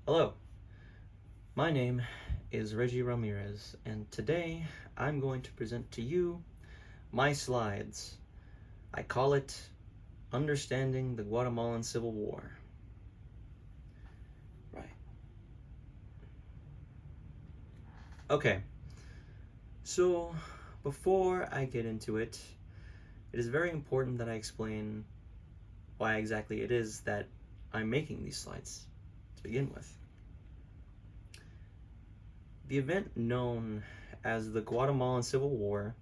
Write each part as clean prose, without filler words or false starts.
Hello, my name is Reggie Ramirez, and today I'm going to present to you my slides. I call it Understanding the Guatemalan Civil War. Right. Okay, so before I get into it, it is very important that I explain why exactly it is that I'm making these slides to begin with. The event known as the Guatemalan Civil War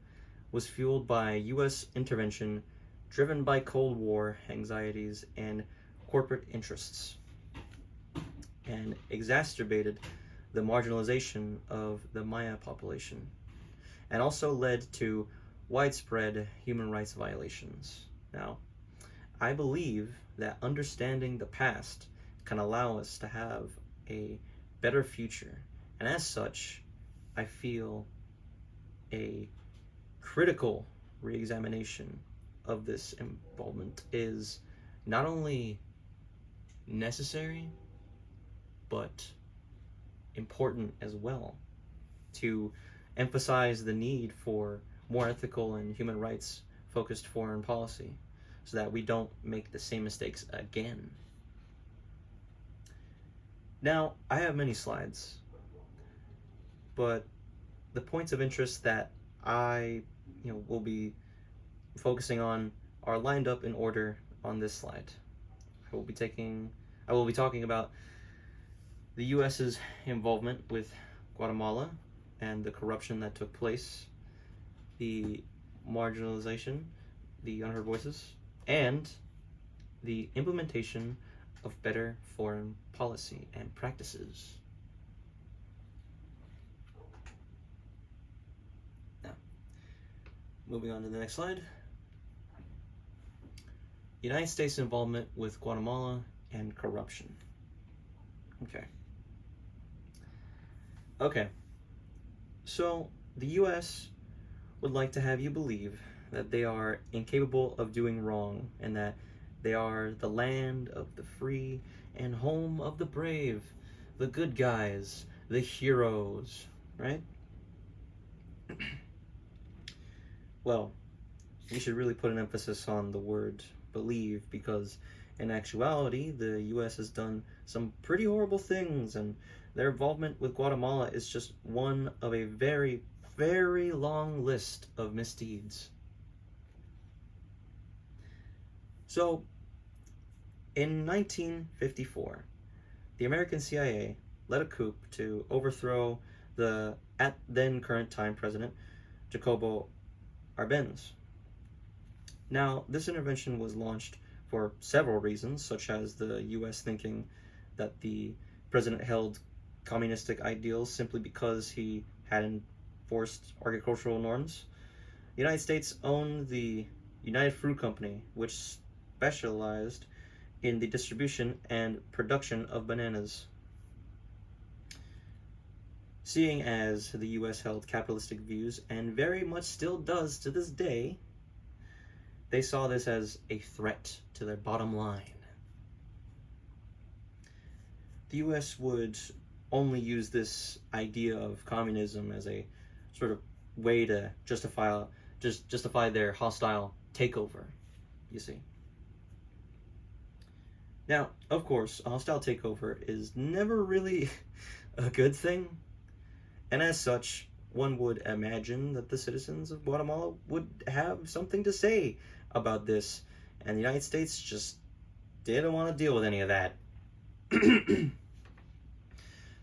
was fueled by U.S. intervention driven by Cold War anxieties and corporate interests, and exacerbated the marginalization of the Maya population, and also led to widespread human rights violations. Now, I believe that understanding the past can allow us to have a better future, and as such, I feel a critical re-examination of this involvement is not only necessary, but important as well, to emphasize the need for more ethical and human rights focused foreign policy, so that we don't make the same mistakes again. Now, I have many slides, but the points of interest that I will be focusing on are lined up in order on this slide. I will be talking about the US's involvement with Guatemala and the corruption that took place, the marginalization, the unheard voices, and the implementation of better foreign policy and practices. Now, moving on to the next slide. United States involvement with Guatemala and corruption. Okay. So, the US would like to have you believe that they are incapable of doing wrong, and that they are the land of the free and home of the brave, the good guys, the heroes, right? Well, we should really put an emphasis on the word believe, because in actuality, the US has done some pretty horrible things, and their involvement with Guatemala is just one of a very, very long list of misdeeds. So, in 1954, the American CIA led a coup to overthrow the at then current time president, Jacobo Arbenz. Now, this intervention was launched for several reasons, such as the US thinking that the president held communistic ideals simply because he had enforced agricultural norms. The United States owned the United Fruit Company, which specialized in the distribution and production of bananas. Seeing as the US held capitalistic views, and very much still does to this day, they saw this as a threat to their bottom line. The US would only use this idea of communism as a sort of way to justify their hostile takeover, you see. Now, of course, a hostile takeover is never really a good thing, and as such, one would imagine that the citizens of Guatemala would have something to say about this, and the United States just didn't want to deal with any of that.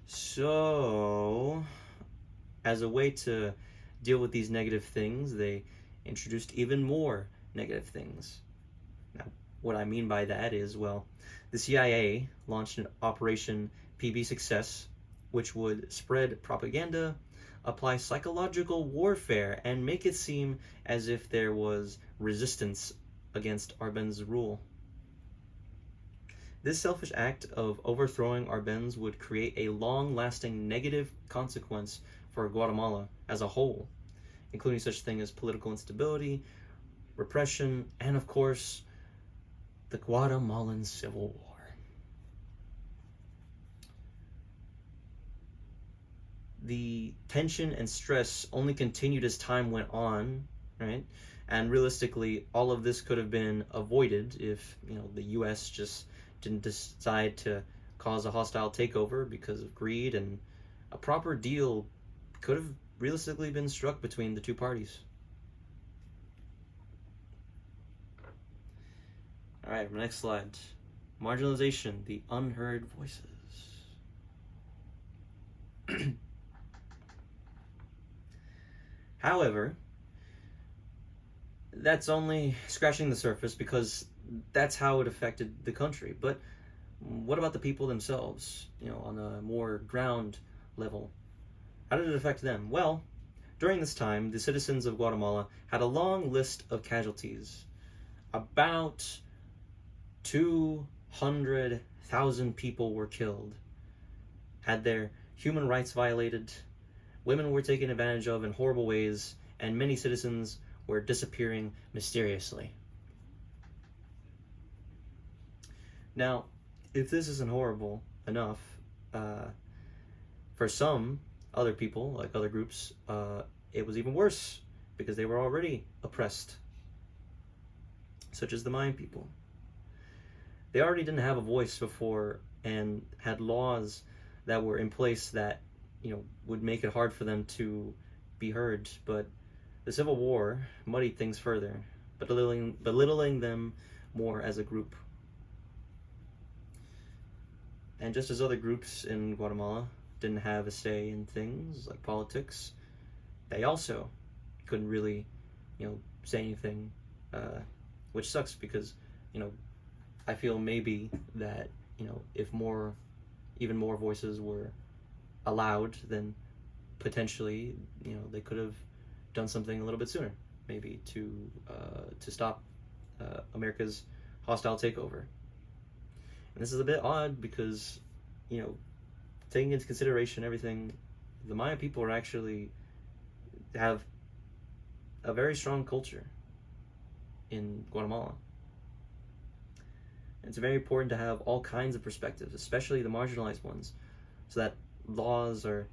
So, as a way to deal with these negative things, they introduced even more negative things. Now, what I mean by that is, well, the CIA launched an Operation PB Success, which would spread propaganda, apply psychological warfare, and make it seem as if there was resistance against Arbenz's rule. This selfish act of overthrowing Arbenz would create a long-lasting negative consequence for Guatemala as a whole, including such things as political instability, repression, and of course, The Guatemalan Civil War. The tension and stress only continued as time went on, right? And realistically, all of this could have been avoided if, the US just didn't decide to cause a hostile takeover because of greed, and a proper deal could have realistically been struck between the two parties. All right, next slide. Marginalization, the unheard voices. However, that's only scratching the surface because that's how it affected the country. But what about the people themselves, on a more ground level? How did it affect them? Well, during this time, the citizens of Guatemala had a long list of casualties. About 200,000 people were killed, had their human rights violated, women were taken advantage of in horrible ways, and many citizens were disappearing mysteriously. Now, if this isn't horrible enough, for some other people, like other groups, it was even worse because they were already oppressed, such as the Mayan people. They already didn't have a voice before and had laws that were in place that, would make it hard for them to be heard. But the Civil War muddied things further, belittling them more as a group. And just as other groups in Guatemala didn't have a say in things like politics, they also couldn't really, say anything, which sucks because, I feel maybe that, if even more voices were allowed, then potentially, they could have done something a little bit sooner, maybe to stop America's hostile takeover. And this is a bit odd because, taking into consideration everything, the Maya people have a very strong culture in Guatemala. It's very important to have all kinds of perspectives, especially the marginalized ones, so that laws are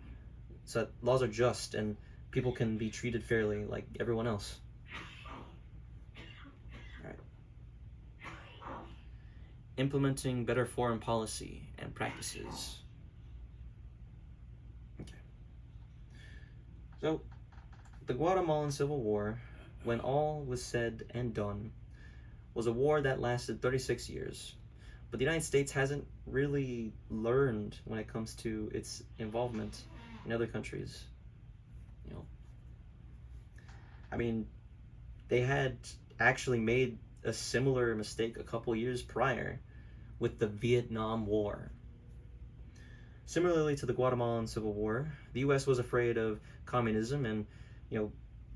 just and people can be treated fairly like everyone else. All right. Implementing better foreign policy and practices. Okay. So, the Guatemalan Civil War, when all was said and done, was a war that lasted 36 years. But the United States hasn't really learned when it comes to its involvement in other countries. They had actually made a similar mistake a couple years prior with the Vietnam War. Similarly to the Guatemalan Civil War, the U.S. was afraid of communism, and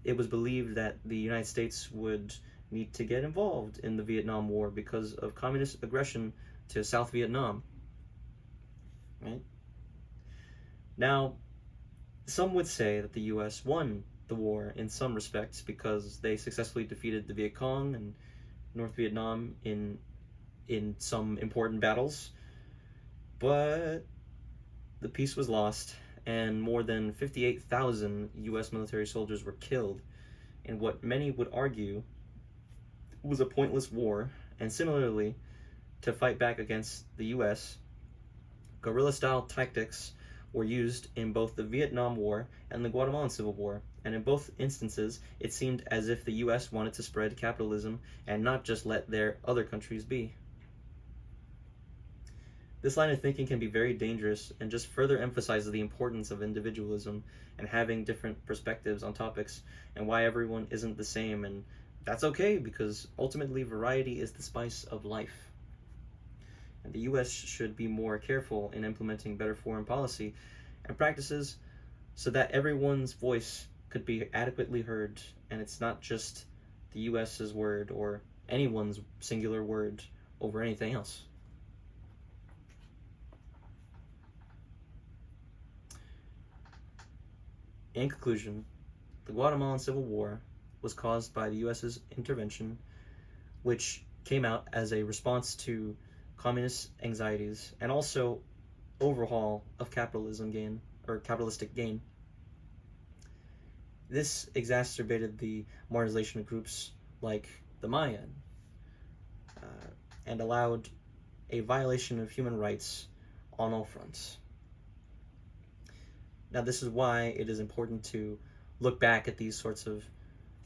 it was believed that the United States would need to get involved in the Vietnam War because of communist aggression to South Vietnam. Right? Now, some would say that the U.S. won the war in some respects because they successfully defeated the Viet Cong and North Vietnam in some important battles, but the peace was lost and more than 58,000 U.S. military soldiers were killed in what many would argue was a pointless war. And similarly, to fight back against the U.S., guerrilla-style tactics were used in both the Vietnam War and the Guatemalan Civil War, and in both instances, it seemed as if the U.S. wanted to spread capitalism and not just let their other countries be. This line of thinking can be very dangerous and just further emphasizes the importance of individualism and having different perspectives on topics and why everyone isn't the same, and that's okay because ultimately variety is the spice of life. And the U.S. should be more careful in implementing better foreign policy and practices so that everyone's voice could be adequately heard, and it's not just the U.S.'s word or anyone's singular word over anything else. In conclusion, the Guatemalan Civil War was caused by the U.S.'s intervention, which came out as a response to communist anxieties and also overhaul of capitalistic gain. This exacerbated the marginalization of groups like the Mayan and allowed a violation of human rights on all fronts. Now, this is why it is important to look back at these sorts of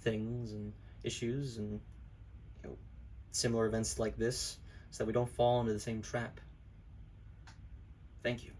things and issues and similar events like this so that we don't fall into the same trap. Thank you.